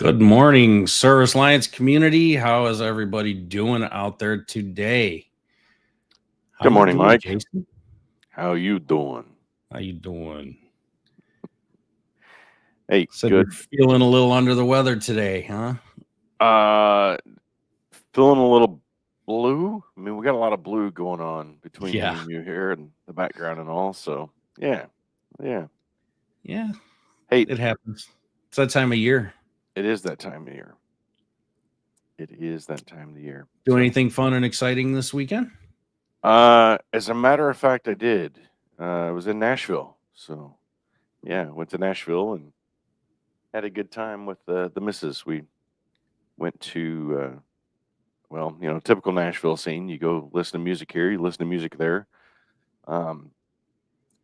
Good morning, Service Alliance community. How is everybody doing out there today? How Good you morning, doing, Mike. Jason? How you doing? How you doing? Hey, Said good. you're feeling a little under the weather today, huh? Uh, Feeling a little blue. I mean, we got a lot of blue going on between me Yeah, and you here and the background and all. So, yeah, yeah. yeah, Hey, it happens. It's that time of year. it is that time of year. It is that time of the year. Do So, anything fun and exciting this weekend? as a matter of fact, I did. I was in Nashville. So, yeah, went to Nashville and had a good time with the missus. We went to well, typical Nashville scene. You go listen to music here, you listen to music there. Um,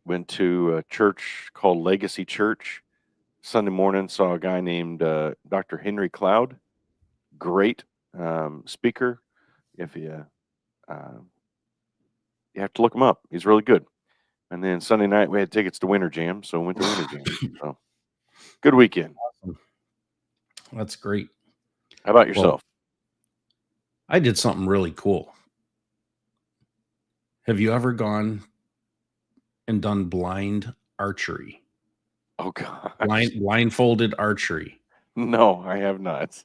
Went to a church called Legacy Church. Sunday morning, saw a guy named Dr. Henry Cloud. Great speaker. If uh, you have to look him up, he's really good. And then Sunday night, we had tickets to Winter Jam, so went to Winter Jam. So good weekend. That's great. How about Well, yourself? I did something really cool. Have you ever gone and done blind archery? Oh gosh, Blindfolded archery. no, I have not.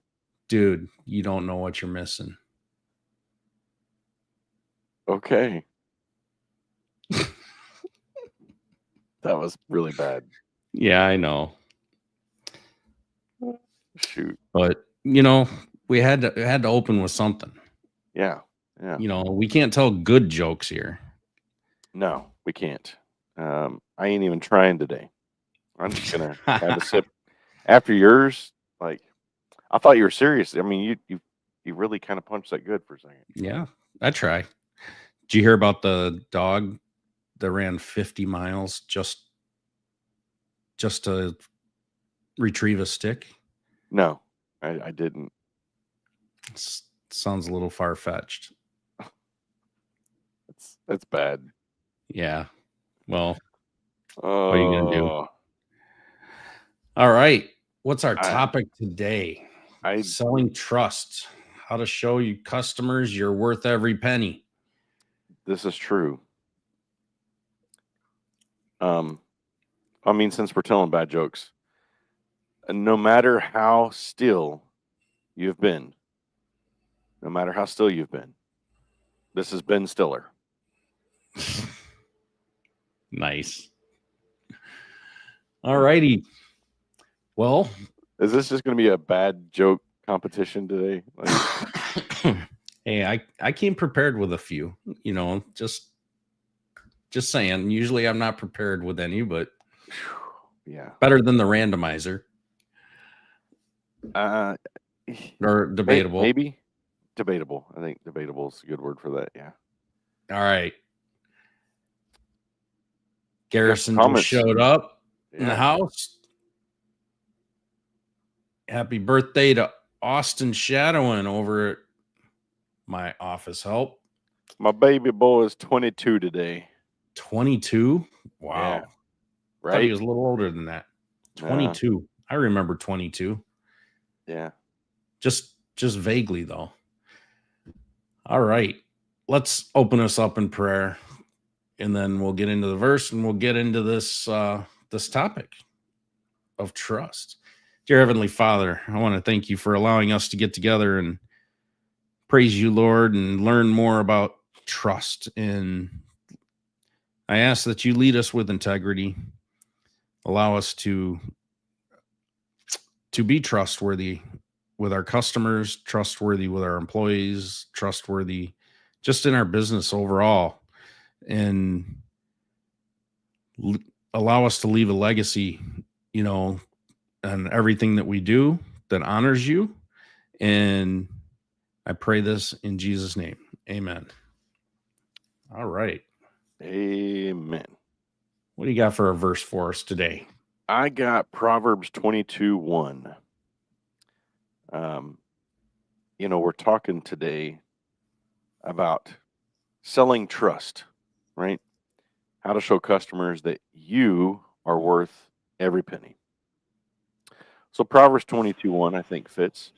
Dude, you don't know what you're missing. Okay, that was really bad. Yeah, I know. Shoot. But we had to open with something. Yeah, yeah. We can't tell good jokes here. No, we can't. I ain't even trying today. I'm just gonna have a sip after yours. Like, I thought you were serious. I mean, you really kind of punched that good for a second. Yeah, I try. Did you hear about the dog that ran 50 miles just to retrieve a stick? No, I didn't. Sounds a little far fetched. That's bad. Yeah. Well, what are you gonna do? Oh, All right. What's our I topic today? I Selling trust. How to show you customers you're worth every penny. this is true. Um, I mean, since we're telling bad jokes, no matter how still you've been, no matter how still you've been, this has been Stiller. Nice. All righty. Well, Is this just going to be a bad joke competition today? Like, hey, I came prepared with a few, just saying. Usually I'm not prepared with any, but yeah. better than the randomizer Uh, or debatable. maybe debatable. I think debatable is a good word for that. Yeah. All right. We got some Garrison just comments. showed up in the Yeah. house. Happy birthday to Austin Shadowin over at my office help. My baby boy is 22 today. 22. Wow. Yeah. I thought he Right. was a little older than that. Uh, 22. I remember 22. yeah. Just vaguely though. All right. Let's open us up in prayer and then we'll get into the verse and we'll get into this this topic of trust. Dear Heavenly Father, I want to thank you for allowing us to get together and praise you, Lord, and learn more about trust. And I ask that you lead us with integrity. Allow us to be trustworthy with our customers, trustworthy with our employees, trustworthy just in our business overall, and allow us to leave a legacy, and everything that we do that honors you. And I pray this in Jesus' name. Amen. All right. Amen. What do you got for a verse for us today? I got Proverbs 22:1. We're talking today about selling trust, right? How to show customers that you are worth every penny. So Proverbs 22:1, I think, fits.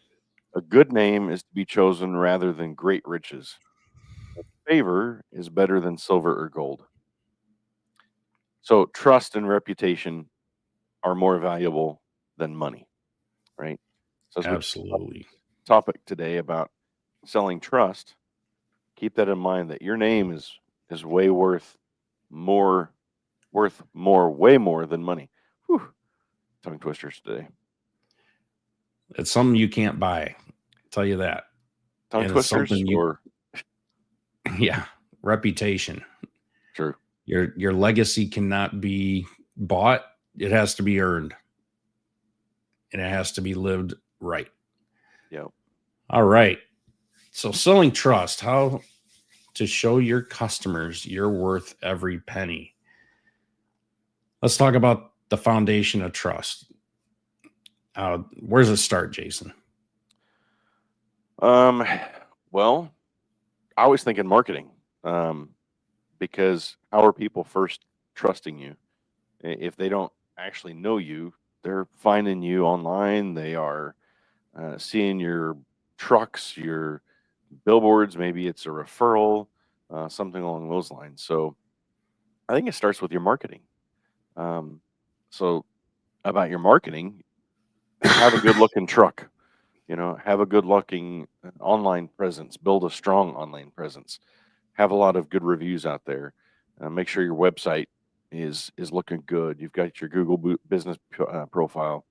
A good name is to be chosen rather than great riches. Favor is better than silver or gold. So trust and reputation are more valuable than money, right? So as we talk about Absolutely. this topic today about selling trust, keep that in mind that your name is way more worth more, way more than money. Whew, tongue twisters today. It's something you can't buy. I'll tell you that. Tongue And it's twisters something you or yeah, reputation. true. Your legacy cannot be bought. It has to be earned. And it has to be lived right. Yep. All right. So selling trust, how to show your customers you're worth every penny. Let's talk about the foundation of trust. Where does it start, Jason? Um, well, I was thinking marketing. Because how are people first trusting you? If they don't actually know you, they're finding you online. They are seeing your trucks, your billboards. Maybe it's a referral, something along those lines. So I think it starts with your marketing. Um, so about your marketing, have a good looking truck. Have a good looking online presence. Build a strong online presence. Have a lot of good reviews out there. Make sure your website is looking good. You've got your Google business profile.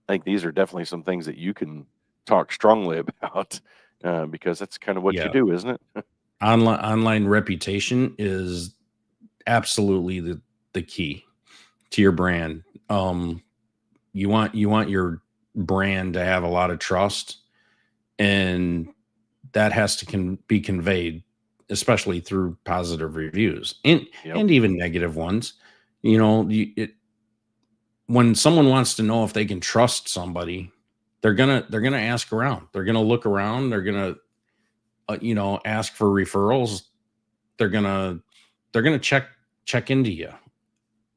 I think these are definitely some things that you can talk strongly about because that's kind of what you Yeah. do, isn't it? Online reputation is absolutely the key to your brand. You want your brand to have a lot of trust, and that has to be conveyed, especially through positive reviews and Yep. and even negative ones. You know, when someone wants to know if they can trust somebody, they're gonna ask around. They're gonna look around. They're gonna ask for referrals. They're gonna check into you.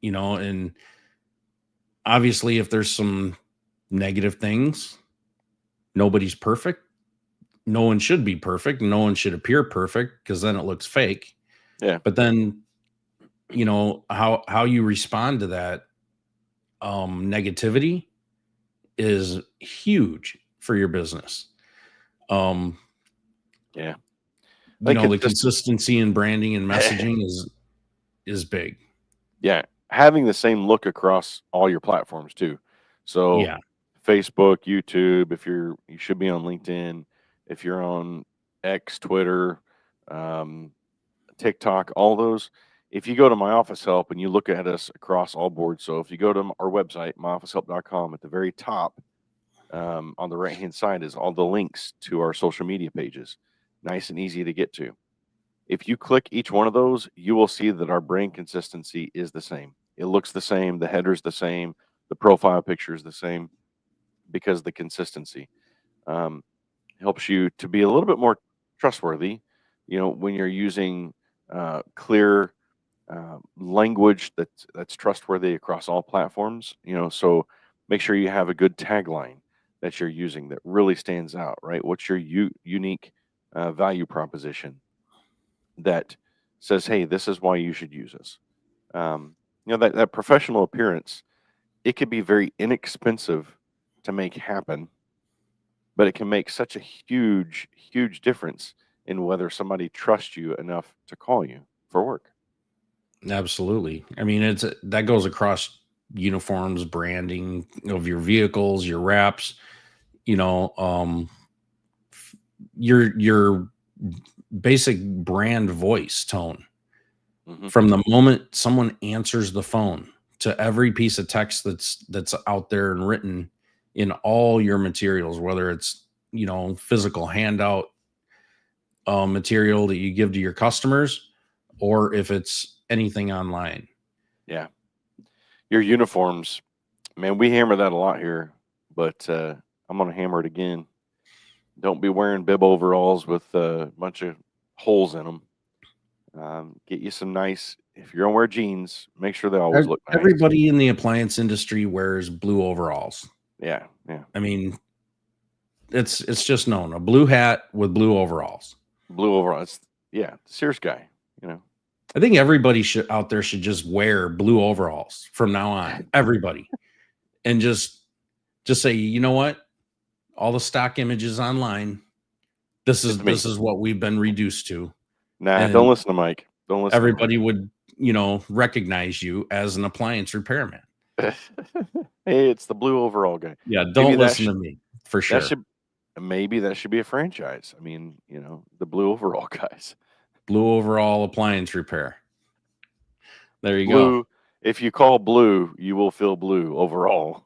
And obviously, if there's some negative things, nobody's perfect. No one should be perfect. No one should appear perfect because then it looks fake. Yeah. But then, how you respond to that negativity is huge for your business. Um, Yeah. I think the consistent. consistency in branding and messaging is big. Yeah, having the same look across all your platforms too. So Yeah, Facebook, YouTube, if you should be on LinkedIn, if you're on X, Twitter, um, TikTok, all those. If you go to My Office Help and you look at us across all boards, so if you go to our website, myofficehelp.com, at the very top, on the right hand side is all the links to our social media pages. Nice and easy to get to. If you click each one of those, you will see that our brand consistency is the same. It looks the same, the header's the same, the profile picture is the same because the consistency um, helps you to be a little bit more trustworthy. When you're using clear language that's trustworthy across all platforms. So make sure you have a good tagline that you're using that really stands out. Right? What's your unique value proposition that says, "Hey, this is why you should use us." That professional appearance, it could be very inexpensive to make happen, but it can make such a huge, huge difference in whether somebody trusts you enough to call you for work. absolutely. I mean, that goes across uniforms, branding of your vehicles, your wraps. You know, your basic brand voice tone Hmm. from the moment someone answers the phone to every piece of text that's out there and written in all your materials, whether it's physical handout material that you give to your customers, or if it's anything online. Yeah, your uniforms, man. We hammer that a lot here, but I'm gonna hammer it again. Don't be wearing bib overalls with a bunch of holes in them. Get you some nice. If you're gonna wear jeans, make sure they always look nice. Everybody in the appliance industry wears blue overalls. Yeah. I mean, it's just known, a blue hat with blue overalls. Blue overall. It's Sears guy. I think everybody out there should just wear blue overalls from now on. Everybody, and just say, you know what? All the stock images online. This It's me. is what we've been reduced to, Nah, don't and listen to Mike. Don't listen everybody would, recognize you as an appliance repairman. to Mike. Hey, it's the blue overall guy. Yeah, Maybe don't listen to me for that sure. should be a franchise. I mean, the blue overall guys. Blue overall appliance repair. There you go. Blue. If you call blue, you will feel blue overall.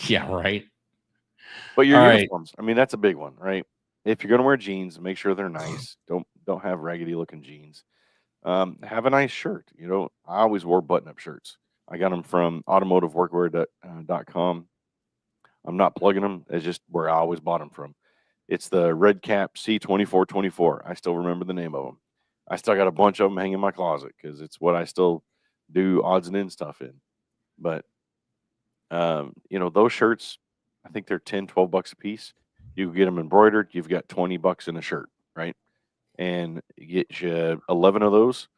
Yeah, right. But your All right. uniforms, I mean, that's a big one, right? If you're going to wear jeans, make sure they're nice. Don't have raggedy looking jeans. Have a nice shirt. I always wore button up shirts. I got them from automotiveworkwear.com. I'm not plugging them. It's just where I always bought them from. It's the Red Cap C2424. I still remember the name of them. I still got a bunch of them hanging in my closet because it's what I still do odds and ends stuff in. But those shirts, I think they're 10, 12 bucks a piece. You can get them embroidered. You've got 20 bucks in a shirt, right? And you get you 11 of those,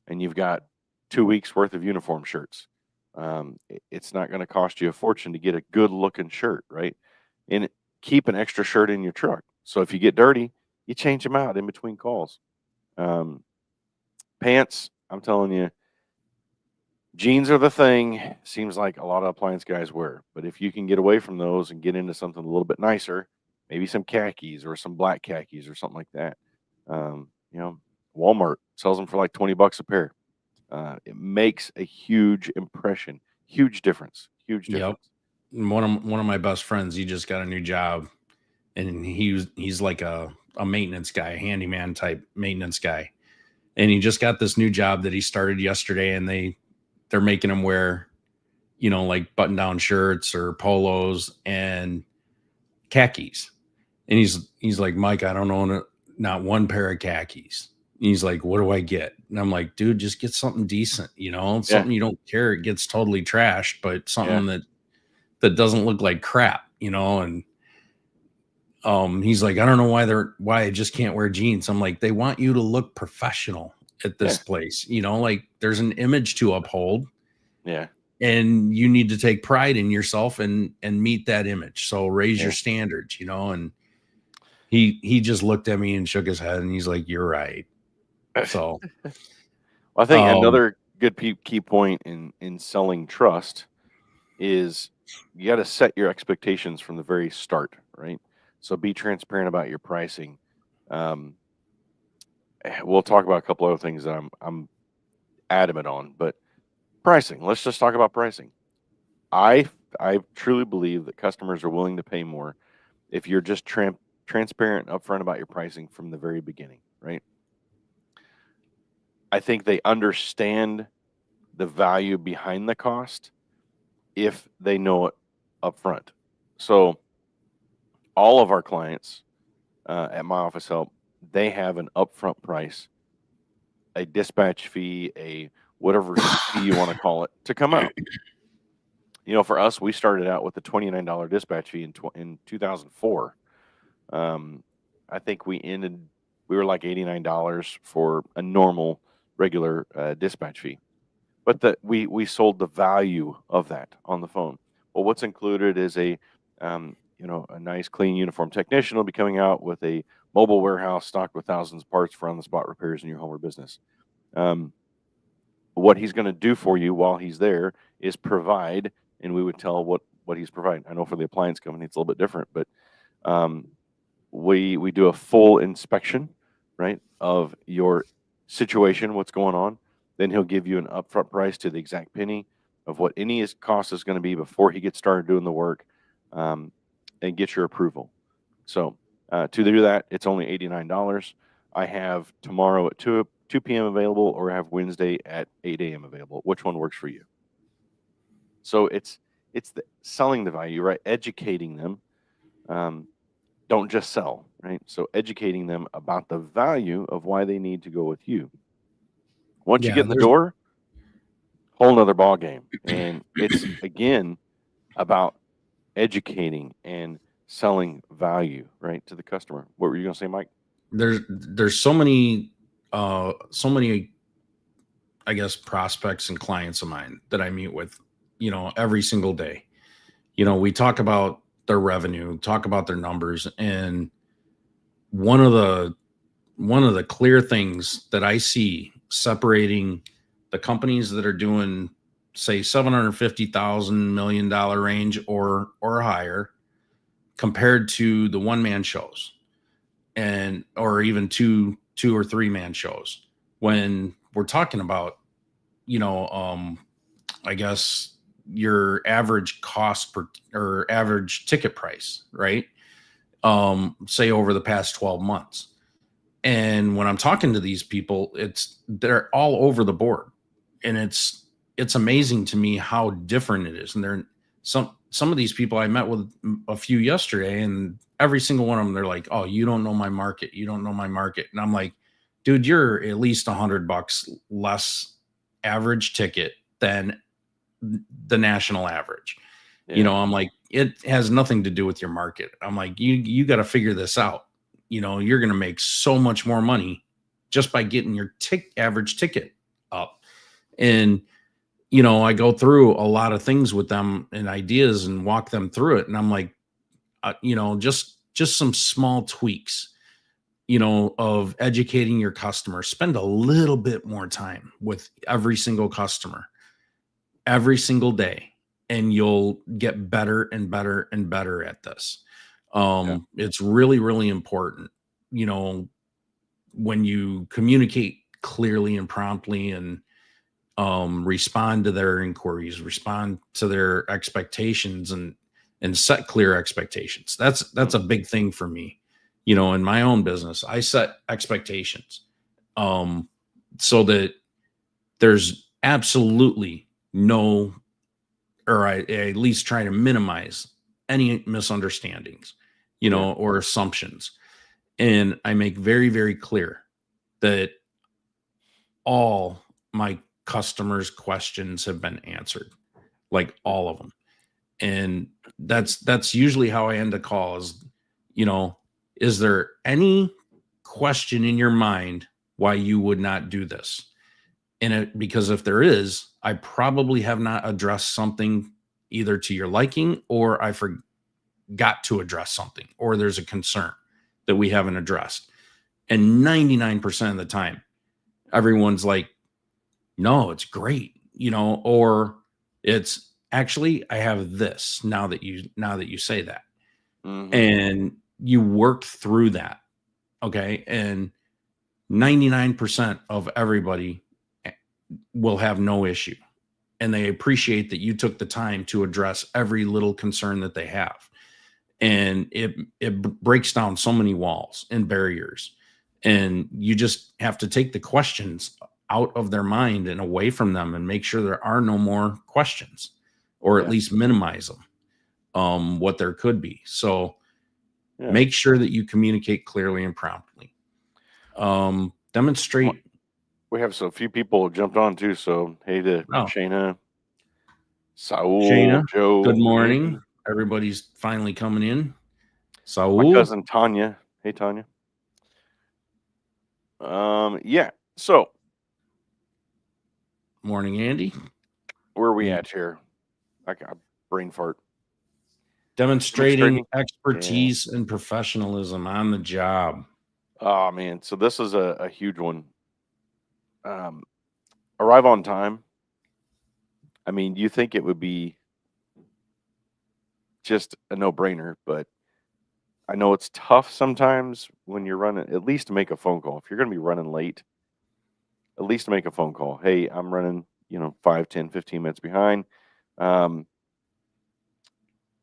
and you've got 2 weeks worth of uniform shirts. It's not going to cost you a fortune to get a good looking shirt, right? And keep an extra shirt in your truck. So if you get dirty, you change them out in between calls. Pants, I'm telling you, jeans are the thing. Seems like a lot of appliance guys wear. But if you can get away from those and get into something a little bit nicer, maybe some khakis or some black khakis or something like that. Walmart sells them for like 20 bucks a pair. It makes a huge impression, huge difference, huge Yep. difference. One of my best friends, he just got a new job, and he's like a maintenance guy, handyman type maintenance guy. And he just got this new job that he started yesterday, and they're making him wear, like button down shirts or polos and khakis. And he's like, Mike, I don't own not one pair of khakis. And he's like, what do I get? And I'm like, dude, just get something decent, something you don't care. It gets totally trashed, but something that doesn't look like crap, and he's like, I don't know why I just can't wear jeans. I'm like, they want you to look professional at this place, like there's an image to uphold. Yeah. And you need to take pride in yourself and meet that image. So raise your standards, and he just looked at me and shook his head, and he's like, you're right. So I think another good key point in selling trust is you got to set your expectations from the very start, right? So be transparent about your pricing. We'll talk about a couple other things that I'm adamant on, but pricing. Let's just talk about pricing. I truly believe that customers are willing to pay more if you're just transparent and upfront about your pricing from the very beginning, right? I think they understand the value behind the cost if they know it upfront. So all of our clients at My Office Help, they have an upfront price, a dispatch fee, a whatever fee you want to call it, to come out. For us, we started out with a $29 dispatch fee in 2004. I think we were like $89 for a normal, regular dispatch fee. But we sold the value of that on the phone. Well, what's included is a nice, clean uniform technician will be coming out with a mobile warehouse stocked with thousands of parts for on-the-spot repairs in your home or business. What he's going to do for you while he's there is provide, and we would tell what he's providing. I know for the appliance company it's a little bit different, but we do a full inspection, right, of your situation, what's going on. Then he'll give you an upfront price to the exact penny of what any cost is going to be before he gets started doing the work, and get your approval. So to do that, it's only $89. I have tomorrow at 2 p.m. available, or I have Wednesday at 8 a.m. available. Which one works for you? So it's selling the value, right? Educating them. Don't just sell, right? So educating them about the value of why they need to go with you. Once you get in the door, whole nother ball game. And it's, again, about educating and selling value, right, to the customer. What were you going to say, Mike? There's so many I guess prospects and clients of mine that I meet with, every single day. We talk about their revenue, talk about their numbers, and one of the one of the clear things that I see separating the companies that are doing, say, 750,000 $1 million range or higher compared to the one man shows, and or even two or three man shows, when we're talking about, you know I guess, your average cost per or average ticket price, right? Say over the past 12 months. And when I'm talking to these people, they're all over the board. And it's amazing to me how different it is. And they're some of these people I met with a few yesterday, and every single one of them, they're like, "Oh, you don't know my market. You don't know my market." And I'm like, dude, you're at least $100 less average ticket than the national average. Yeah. I'm like, it has nothing to do with your market. I'm like, you got to figure this out. You're going to make so much more money just by getting your average ticket up. And I go through a lot of things with them and ideas and walk them through it. And I'm like, just some small tweaks, of educating your customer. Spend a little bit more time with every single customer every single day, and you'll get better and better and better at this. Yeah. It's really, really important, you know, when you communicate clearly and promptly, and respond to their inquiries, respond to their expectations, and set clear expectations. That's a Mhm. big thing for me. In my own business, I set expectations, um, so that there's absolutely no, or I at least try to minimize any misunderstandings, Yeah. or assumptions. And I make very, very clear that all my customers' questions have been answered, like all of them. And that's usually how I end a call is, you know, is there any question in your mind why you would not do this? And because if there is, I probably have not addressed something either to your liking, or I forgot to address something, or there's a concern that we haven't addressed. And 99% of the time, everyone's like, no, it's great, or it's actually, I have this now that you say that. Hmm. And you work through that. Okay. And 99% of everybody eh, will have no issue, and they appreciate that you took the time to address every little concern that they have. And it breaks down so many walls and barriers, and you just have to take the questions out of their mind and away from them, and make sure there are no more questions, or at Yeah. least minimize them, what there could be. So Yeah. make sure that you communicate clearly and promptly. Well, Demonstrate. we have so few people jumped on too. So hey to Oh, Shayna, Saul, Shayna, good Joe, morning. Andy, Everybody's finally coming in. my Saul, cousin Tanya. Hey Tanya. Yeah. So morning, Andy. where are we We at here? I got brain fart. demonstrating Demonstrating. Yeah. expertise and professionalism on the job. Oh man. So this is a huge one. Um, arrive on time. I mean, you think it would be just a no brainer, but I know it's tough sometimes when you're running, at least to make a phone call. If you're going to be running late, at least make a phone call. Hey, I'm running, 5, 10, 15 minutes behind. Um,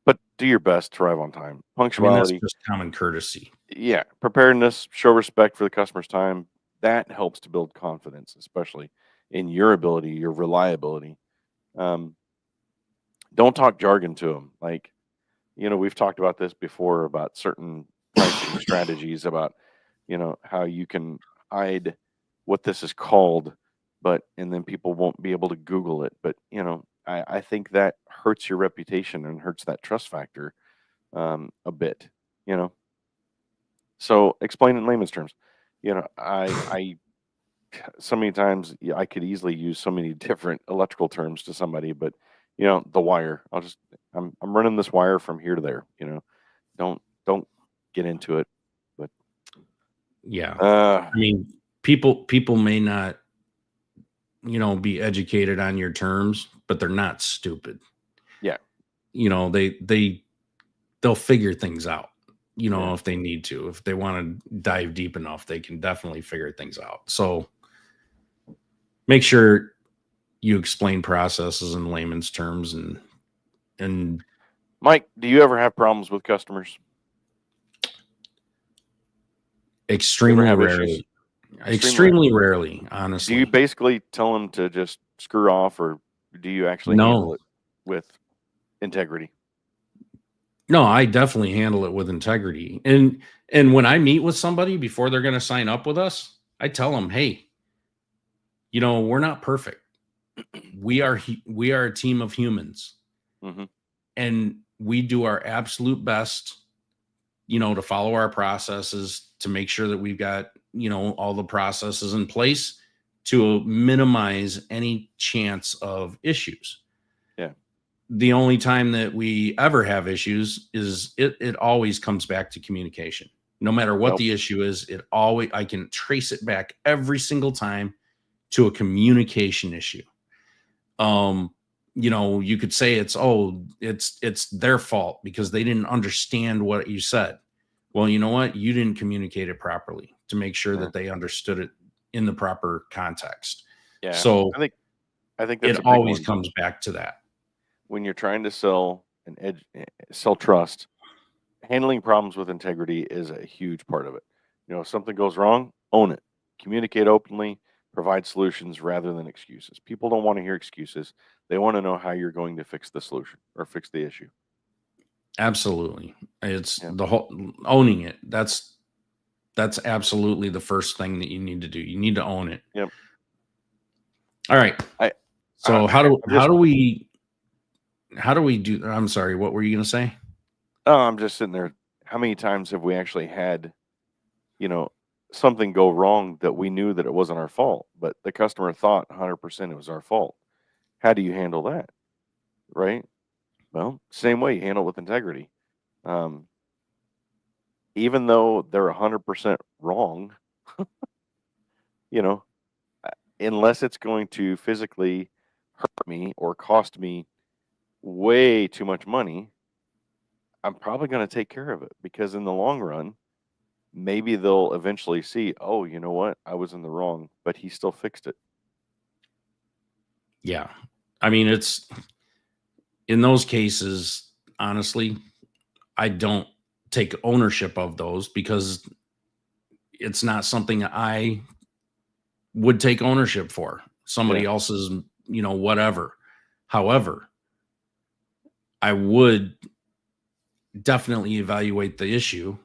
but do your best to arrive on time. I mean, that's Punctuality, just common courtesy. yeah. Preparedness, show respect for the customer's time. That helps to build confidence, especially in your ability, your reliability. Um, don't talk jargon to them. Like, we've talked about this before about certain pricing strategies, about, how you can hide what this is called, and then people won't be able to Google it. But, I think that hurts your reputation and hurts that trust factor a bit, you know. So explain in layman's terms. You know, I so many times I could easily use so many different electrical terms to somebody, but the wire. I'm running this wire from here to there. Don't get into it. But Yeah. I mean, people may not, be educated on your terms, but they're not stupid. yeah, They'll figure things out, yeah. if they need to. If they want to dive deep enough, they can definitely figure things out. So make sure you explain processes in layman's terms and Mike, do you ever have problems with customers? You ever extremely have issues? rarely. Extremely rarely, Do you honestly. basically tell them to just screw off, or do you actually handle No. it with integrity? No, I definitely handle it with integrity. And when I meet with somebody before they're going to sign up with us, I tell them, "Hey, we're not perfect. We are a team of humans, hmm and we do our absolute best, to follow our processes, to make sure that we've got, all the processes in place to minimize any chance of issues." Yeah. The only time that we ever have issues is it always comes back to communication. No matter what Well, the issue is, I can trace it back every single time to a communication issue. You could say it's their fault because they didn't understand what you said. Well, you know what? You didn't communicate it properly to make sure yeah. that they understood it in the proper context. Yeah. So I think it that's a big always one. comes back to that. When you're trying to sell trust, handling problems with integrity is a huge part of it. If something goes wrong, own it. Communicate openly, provide solutions rather than excuses. People don't want to hear excuses. They want to know how you're going to fix the solution or fix the issue. Absolutely. It's Yeah. the whole owning it. That's absolutely the first thing that you need to do. You need to own it. Yep. All right. I, I So I'm just how do we do? I'm sorry, what were you going to say? I'm just sitting there. How many times have we actually had, you know, something go wrong that we knew that it wasn't our fault, but the customer thought 100% it was our fault? How do you handle that? Right? Well, same way you handle it with integrity. Um, even though they're 100% wrong, you know, unless it's going to physically hurt me or cost me way too much money, I'm probably going to take care of it because in the long run, maybe they'll eventually see, oh, you know what? I was in the wrong, but he still fixed it. Yeah. I mean, it's in those cases, honestly, I don't take ownership of those because it's not something I would take ownership for. Somebody Yeah. else's, whatever. However, I would definitely evaluate the issue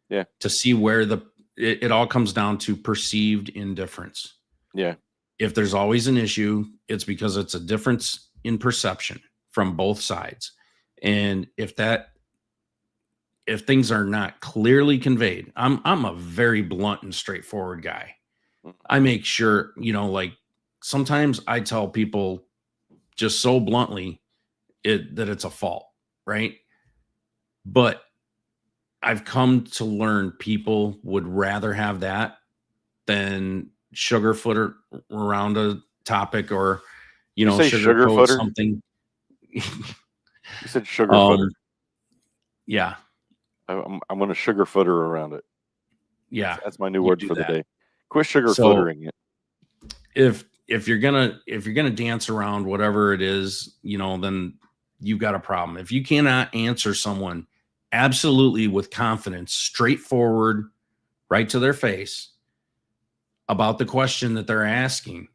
Yeah. to see where it all comes down to perceived indifference. Yeah. If there's always an issue, it's because it's a difference in perception from both sides. And if things are not clearly conveyed, I'm a very blunt and straightforward guy. Mhm. I make sure, like sometimes I tell people just so bluntly that it's a fault, right? But I've come to learn people would rather have that than sugarfoot around a topic or, You say sugar sugarcoat footer? something. You said sugar footer. um, yeah, I'm going to sugar footer around it. yeah, That's my new you word do for the that. day. Quit sugar So footering it. if you're gonna dance around whatever it is, then you've got a problem. If you cannot answer someone absolutely with confidence, straightforward, right to their face about the question that they're asking,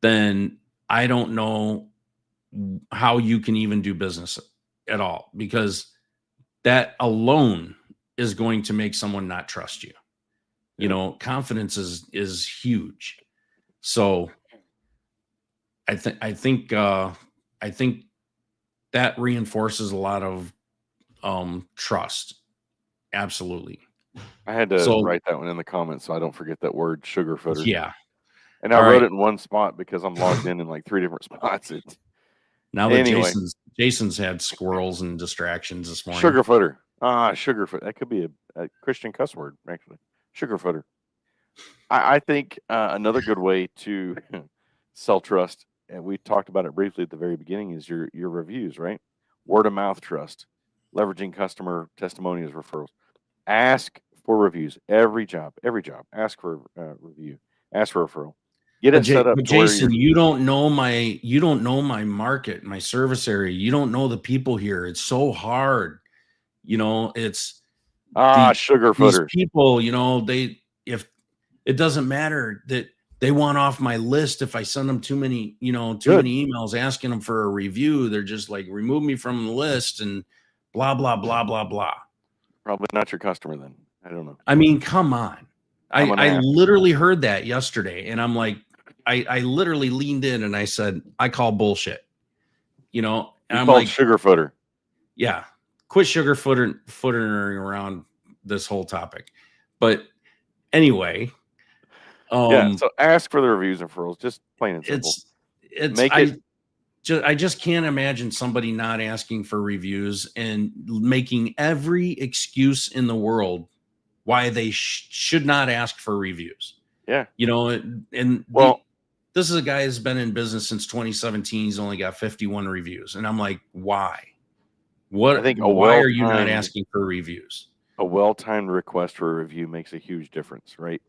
then I don't know how you can even do business at all because that alone is going to make someone not trust you. Yep. Confidence is huge. So I think that reinforces a lot of trust. Absolutely. I had to So write that one in the comments so I don't forget that word, sugar footer. yeah. And I All wrote right. it in one spot because I'm logged in like 3 different spots. Now that Anyway, Jason's had squirrels and distractions this morning. sugar footer. Sugar foot. That could be a Christian cuss word, actually. Sugar footer. I think another good way to sell trust, and we talked about it briefly at the very beginning, is your reviews, right? Word of mouth trust, leveraging customer testimonials, referrals. Ask for reviews. Every job. Ask for a review. Ask for a referral. Get it set up But to where Jason, you don't know my market, my service area. You don't know the people here. It's so hard. It's sugar these footer. people, if it doesn't matter that they want off my list if I send them too many Good. emails asking them for a review. They're just like, remove me from the list and blah, blah, blah, blah, blah. Probably not your customer then. I don't know. I mean, come on. I'm gonna I ask. literally heard that yesterday, and I'm like, I literally leaned in and I said, I call bullshit. And You I'm called like, sugar footer. yeah, quit footering around this whole topic. But anyway, Yeah. So ask for the reviews and referrals. Just plain and simple. it's Make it. I just can't imagine somebody not asking for reviews and making every excuse in the world why they should not ask for reviews. Yeah. And Well, this is a guy who's been in business since 2017. He's only got 51 reviews. And I'm like, why? I think Why are you not asking for reviews? a well-timed request for a review makes a huge difference, right?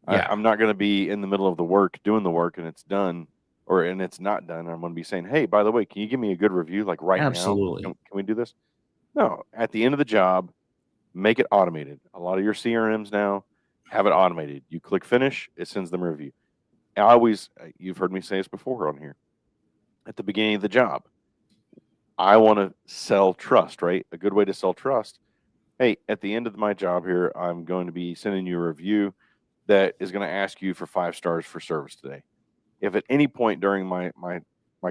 Yeah. I'm not going to be in the middle of the work doing the work and it's done and it's not done. I'm going to be saying, hey, by the way, can you give me a good review like right now? Absolutely. Can we do this? No. At the end of the job, make it automated. A lot of your CRMs now have it automated. You click finish, it sends them a review. You've heard me say this before on here. At the beginning of the job, I want to sell trust, right? A good way to sell trust. Hey, at the end of my job here, I'm going to be sending you a review that is going to ask you for 5 stars for service today. If at any point during my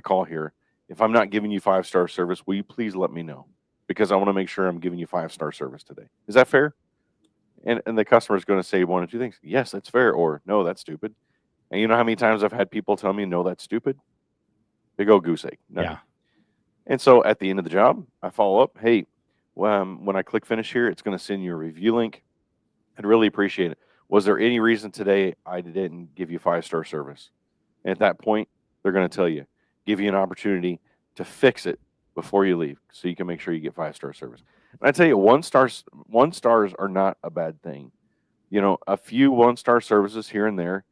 call here, if I'm not giving you 5-star service, will you please let me know? Because I want to make sure I'm giving you 5-star service today. Is that fair? And the customer is going to say one of two things. Yes, that's fair, or no, that's stupid. And you know how many times I've had people tell me, no, that's stupid? Big old goose egg. Nugget. Yeah. And so at the end of the job, I follow up. Hey, when I click finish here, it's going to send you a review link. I'd really appreciate it. Was there any reason today I didn't give you 5-star service? And at that point, they're going to tell you, give you an opportunity to fix it before you leave so you can make sure you get 5-star service. And I tell you, 1-stars are not a bad thing. A few 1-star services here and there,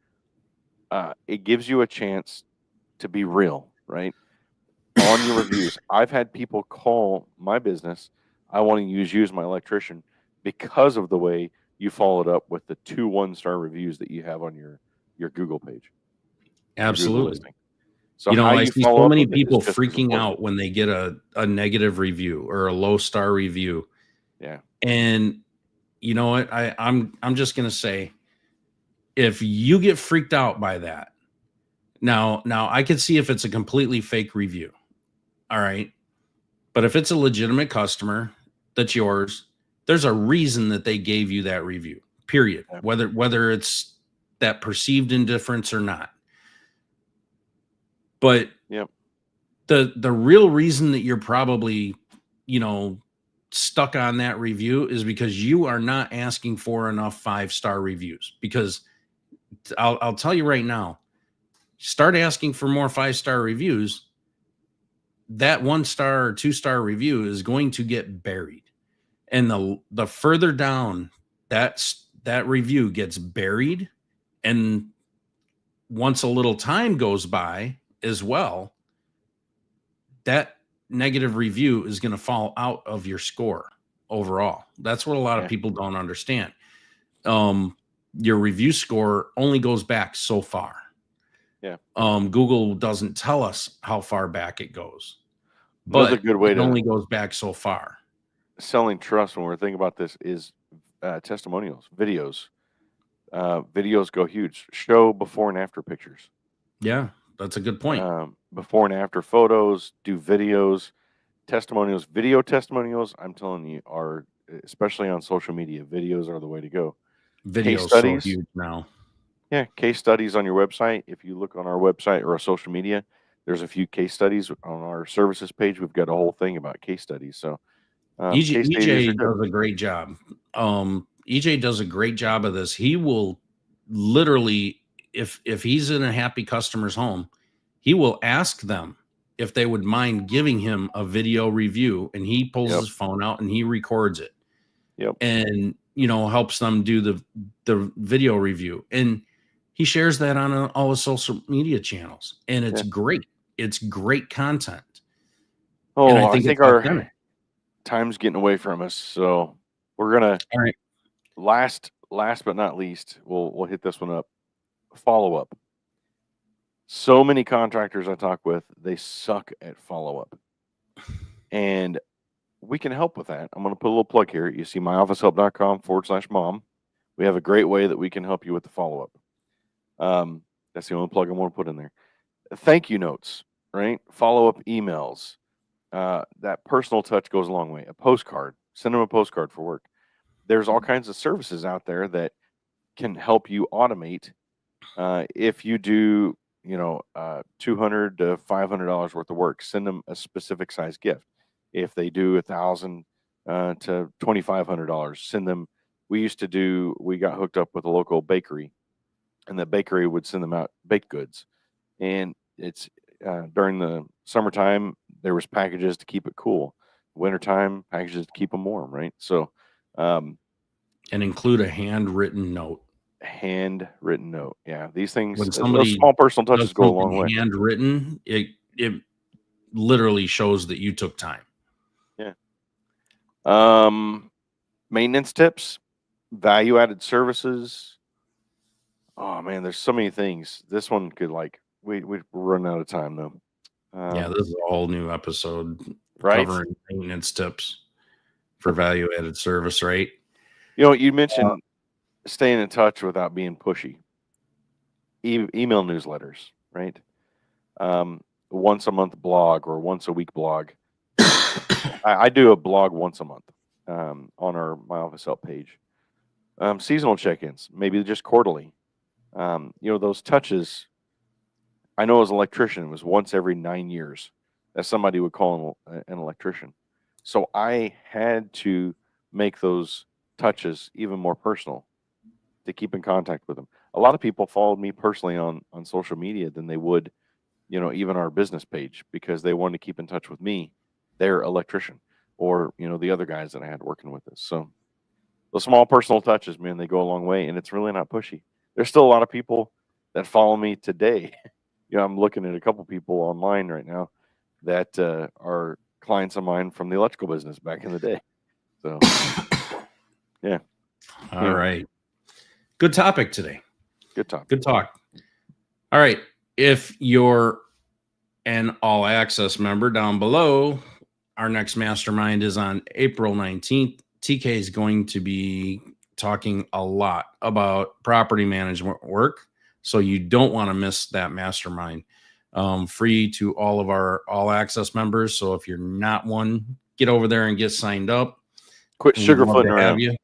it gives you a chance to be real, right? On your reviews. I've had people call my business. I want to use you as my electrician because of the way you followed up with the 2 1-star reviews that you have on your Google page. Your Google Absolutely. listing. So how I you see follow so up many with it is people just as freaking important. out when they get a negative review or a low star review. Yeah. And you know what? I'm just gonna say, if you get freaked out by that, now I can see if it's a completely fake review. All right. But if it's a legitimate customer that's yours, there's a reason that they gave you that review. Period. Yeah. Whether it's that perceived indifference or not. But Yep. the real reason that you're probably, stuck on that review is because you are not asking for enough 5-star reviews. Because I'll tell you right now, start asking for more 5-star reviews. That 1-star or 2-star review is going to get buried. And the further down that review gets buried, and once a little time goes by as well, that negative review is going to fall out of your score overall. That's what a lot of people don't understand. Your review score only goes back so far. Yeah. Google doesn't tell us how far back it goes, Another but good way it to only goes back so far. selling trust when we're thinking about this is testimonials, videos. Videos go huge. Show before and after pictures. Yeah, that's a good point. Before and after photos, do videos. testimonials, video testimonials, I'm telling you, are, especially on social media, videos are the way to go. Video's so studies. huge now. Yeah, case studies on your website. If you look on our website or our social media, there's a few case studies on our services page. We've got a whole thing about case studies. So case studies are EJ good. does a great job. EJ does a great job of this. He will literally, if he's in a happy customer's home, he will ask them if they would mind giving him a video review, and he pulls his phone out and he records it. Yep. And helps them do the video review, and he shares that on all his social media channels, and it's great. It's great content. Oh, and I think our time's getting away from us, so we're gonna. All right. Last but not least, we'll hit this one up. Follow up. So many contractors I talk with, they suck at follow up, and we can help with that. I'm going to put a little plug here. You see myofficehelp.com/mom. We have a great way that we can help you with the follow up. That's the only plug I want to put in there. Thank you notes, right? Follow up emails. That personal touch goes a long way. A postcard. Send them a postcard for work. There's all kinds of services out there that can help you automate. If you do, $200 to $500 worth of work, send them a specific size gift. If they do $1,000 to $2,500, send them. We got hooked up with a local bakery, and the bakery would send them out baked goods. And it's during the summertime, there was packages to keep it cool. Wintertime, packages to keep them warm, right? So, and include a handwritten note. Handwritten note. Yeah, these things, when somebody those small personal touches go a long way. Handwritten, it literally shows that you took time. Yeah. Maintenance tips, value-added services. Oh man, there's so many things. This one could we'd run out of time though. This is a whole new episode, right? Covering maintenance tips for value-added service, right? You mentioned staying in touch without being pushy. Email newsletters, right? Once a month blog or once a week blog. I do a blog once a month on our My Office Help page. Seasonal check-ins, maybe just quarterly. Those touches. I know as an electrician, it was once every 9 years that somebody would call an electrician. So I had to make those touches even more personal to keep in contact with them. A lot of people followed me personally on social media than they would, even our business page, because they wanted to keep in touch with me, their electrician, or, the other guys that I had working with us. So those small personal touches, man, they go a long way, and it's really not pushy. There's still a lot of people that follow me today. I'm looking at a couple people online right now that are clients of mine from the electrical business back in the day. So, yeah. All right. Good topic today. Good talk. Good talk. All right. If you're an all access member, down below, our next mastermind is on April 19th. TK is going to be talking a lot about property management work. So you don't want to miss that mastermind. Free to all of our all access members. So if you're not one, get over there and get signed up. Quit sugarfooting around. You.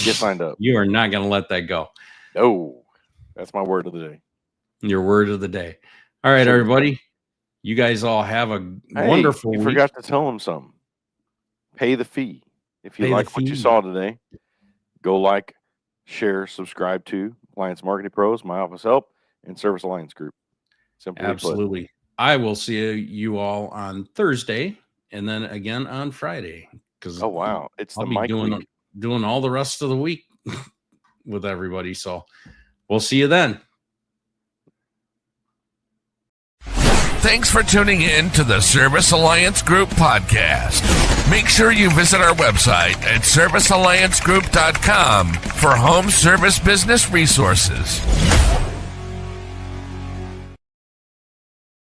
Get signed up. You are not going to let that go. No, that's my word of the day. Your word of the day. All right, everybody. You guys all have a wonderful week. You forgot to tell them something. Pay the fee. If you like what you saw today, go like, share, subscribe to Alliance Marketing Pros, My Office Help, and Service Alliance Group. Simply absolutely. Put. I will see you all on Thursday and then again on Friday. Oh wow, it's I'll the be mic week. Doing all the rest of the week with everybody. So we'll see you then. Thanks for tuning in to the Service Alliance Group podcast. Make sure you visit our website at servicealliancegroup.com for home service business resources.